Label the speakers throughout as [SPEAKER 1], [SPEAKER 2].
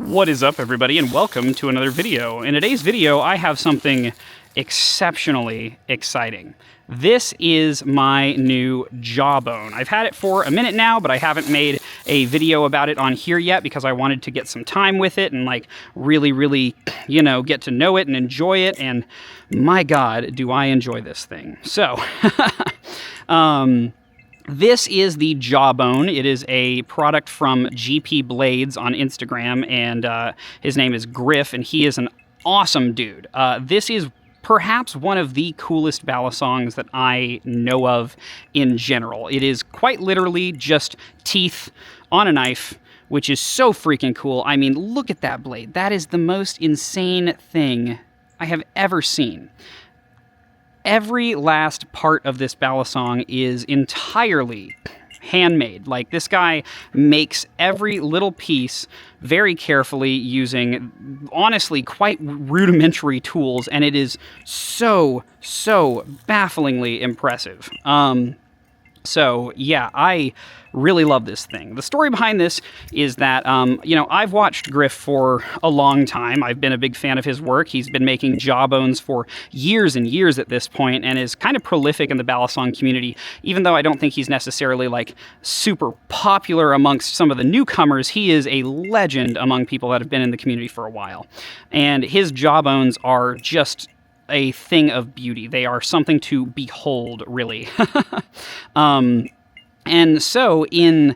[SPEAKER 1] What is up, everybody, and welcome to another video. In today's video, I have something exceptionally exciting. This is my new jawbone. I've had it for a minute now, but I haven't made a video about it on here yet because I wanted to get some time with it and really, get to know it and enjoy it. And my God, do I enjoy this thing. So, this is the jawbone. It is a product from GP Blades on Instagram, and his name is Griff, and he is an awesome dude. This is perhaps one of the coolest balisongs that I know of in general. It is quite literally just teeth on a knife, which is so freaking cool. I mean, look at that blade. That is the most insane thing I have ever seen. Every last part of this balisong is entirely handmade. Like, this guy makes every little piece very carefully using, honestly, quite rudimentary tools, and it is so bafflingly impressive. So, yeah, I really love this thing. The story behind this is that, I've watched Griff for a long time. I've been a big fan of his work. He's been making jawbones for years and years at this point and is kind of prolific in the balisong community, even though I don't think he's necessarily, super popular amongst some of the newcomers. He is a legend among people that have been in the community for a while. And his jawbones are just a thing of beauty. They are something to behold, really. And so in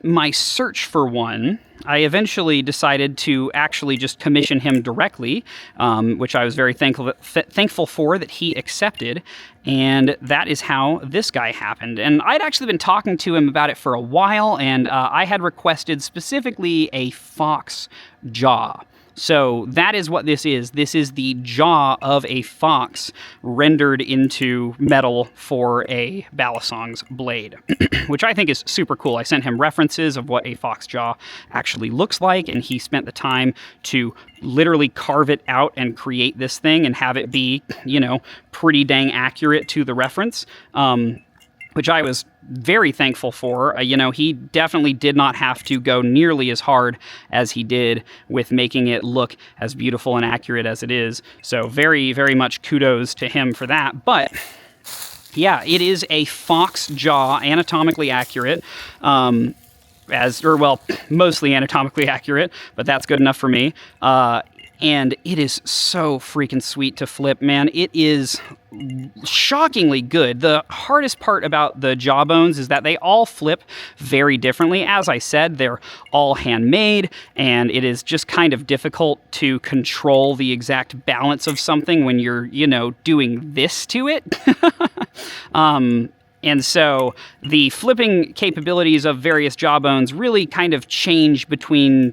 [SPEAKER 1] my search for one, I eventually decided to actually just commission him directly, which I was very thankful for that he accepted. And that is how this guy happened. And I'd actually been talking to him about it for a while, and I had requested specifically a fox jaw. So that is what this is. This is the jaw of a fox rendered into metal for a balisong's blade, which I think is super cool. I sent him references of what a fox jaw actually looks like, and he spent the time to literally carve it out and create this thing and have it be, pretty dang accurate to the reference. Which I was very thankful for. He definitely did not have to go nearly as hard as he did with making it look as beautiful and accurate as it is. So very, very much kudos to him for that. But yeah, it is a fox jaw, anatomically accurate. Mostly anatomically accurate, but that's good enough for me. And it is so freaking sweet to flip, man. It is shockingly good. The hardest part about the jawbones is that they all flip very differently. As I said, they're all handmade, and it is just kind of difficult to control the exact balance of something when you're, doing this to it. And so the flipping capabilities of various jawbones really kind of change between,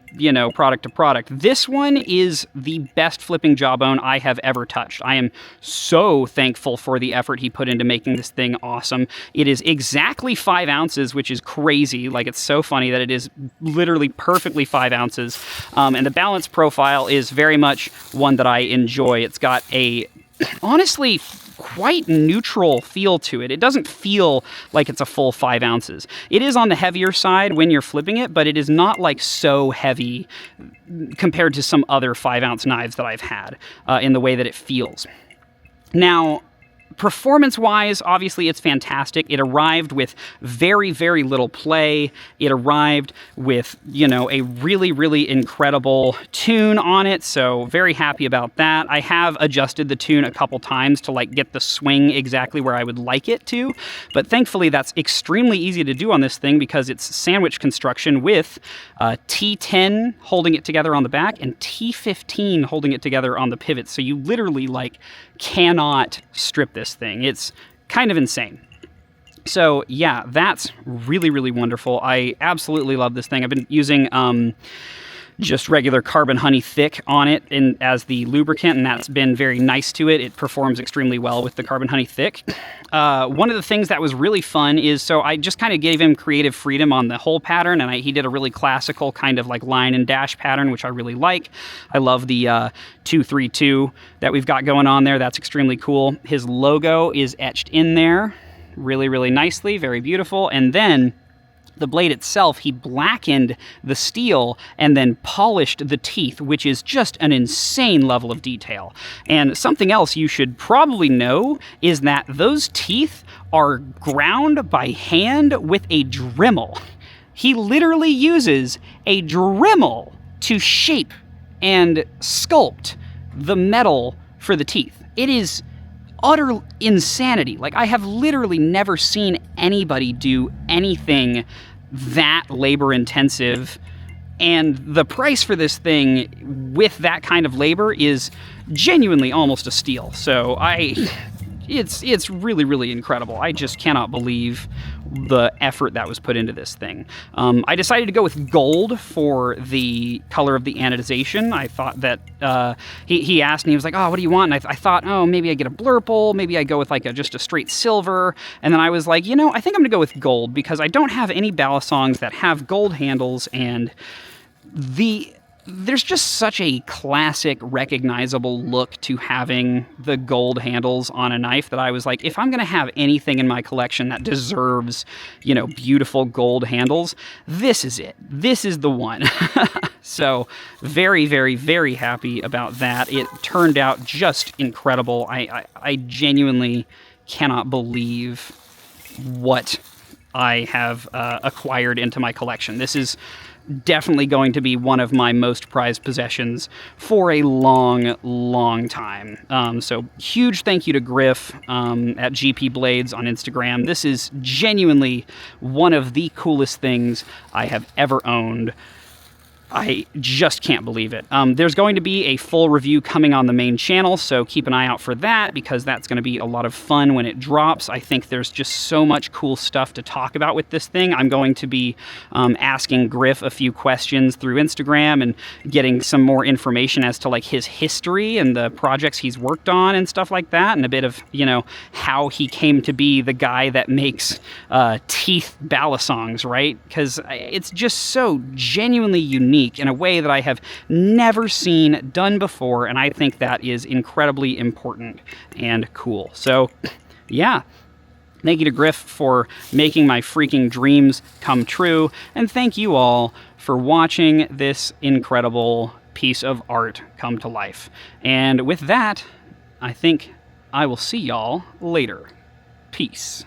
[SPEAKER 1] product to product. This one is the best flipping jawbone I have ever touched. I am so thankful for the effort he put into making this thing awesome. It is exactly 5 ounces, which is crazy. It's so funny that it is literally perfectly 5 ounces. And the balance profile is very much one that I enjoy. It's got a, honestly, quite neutral feel to it. It doesn't feel like it's a full 5 ounces. It is on the heavier side when you're flipping it, but it is not so heavy compared to some other 5-ounce knives that I've had in the way that it feels. Now, performance-wise, obviously, it's fantastic. It arrived with very, very little play. It arrived with, a really, really incredible tune on it, so very happy about that. I have adjusted the tune a couple times to, get the swing exactly where I would like it to, but thankfully, that's extremely easy to do on this thing because it's sandwich construction with T10 holding it together on the back and T15 holding it together on the pivot, so you literally, cannot strip this thing. It's kind of insane. So yeah, that's really, really wonderful. I absolutely love this thing. I've been using just regular carbon honey thick on it as the lubricant, and that's been very nice to it. It performs extremely well with the carbon honey thick. One of the things that was really fun is, so I just kind of gave him creative freedom on the whole pattern, and he did a really classical kind of line and dash pattern, which I really like. I love the 232 that we've got going on there. That's extremely cool. His logo is etched in there really, really nicely, very beautiful. And then The blade itself, he blackened the steel and then polished the teeth, which is just an insane level of detail. And something else you should probably know is that those teeth are ground by hand with a Dremel. He literally uses a Dremel to shape and sculpt the metal for the teeth. It is utter insanity. Like, I have literally never seen anybody do anything that labor intensive, and the price for this thing with that kind of labor is genuinely almost a steal. So it's really, really incredible. I just cannot believe the effort that was put into this thing. I decided to go with gold for the color of the anodization. I thought that he asked me, he was like, oh, what do you want? And I thought, oh, maybe I get a blurple, maybe I go with like just a straight silver. And then I was like, I think I'm gonna go with gold because I don't have any balisongs that have gold handles, and there's just such a classic, recognizable look to having the gold handles on a knife that I was like, if I'm going to have anything in my collection that deserves, beautiful gold handles, this is it. This is the one. So very, very, very happy about that. It turned out just incredible. I genuinely cannot believe what I have acquired into my collection. This is definitely going to be one of my most prized possessions for a long, long time. So huge thank you to Griff at GP Blades on Instagram. This is genuinely one of the coolest things I have ever owned. I just can't believe it. There's going to be a full review coming on the main channel, so keep an eye out for that because that's going to be a lot of fun when it drops. I think there's just so much cool stuff to talk about with this thing. I'm going to be asking Griff a few questions through Instagram and getting some more information as to like his history and the projects he's worked on and stuff like that, and a bit of, how he came to be the guy that makes teeth balisongs, right? Because it's just so genuinely unique in a way that I have never seen done before, and I think that is incredibly important and cool. So, yeah. Thank you to Griff for making my freaking dreams come true, and thank you all for watching this incredible piece of art come to life. And with that, I think I will see y'all later. Peace.